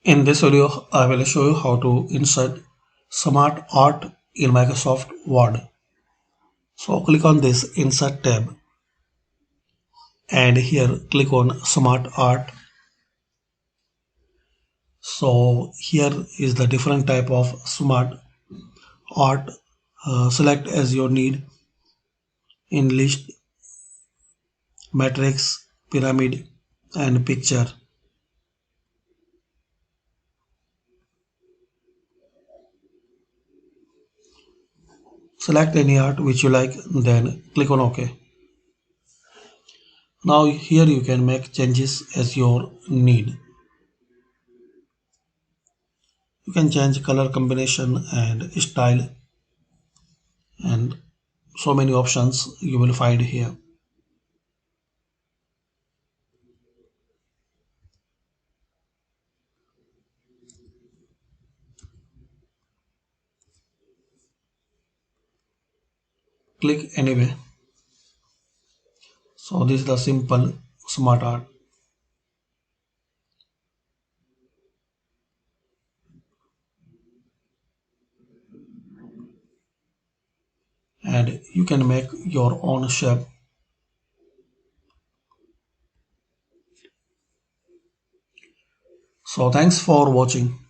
In this video, I will show you how to insert Smart Art in Microsoft Word. So click on this Insert tab and here click on Smart Art. So here is the different type of Smart Art. Select as your need in list, matrix, pyramid and picture. Select any art which you like, then click on OK. Now here you can make changes as your need. You can change color combination and style and so many options you will find here. Click anyway. So this is the simple smart art. And you can make your own shape. So thanks for watching.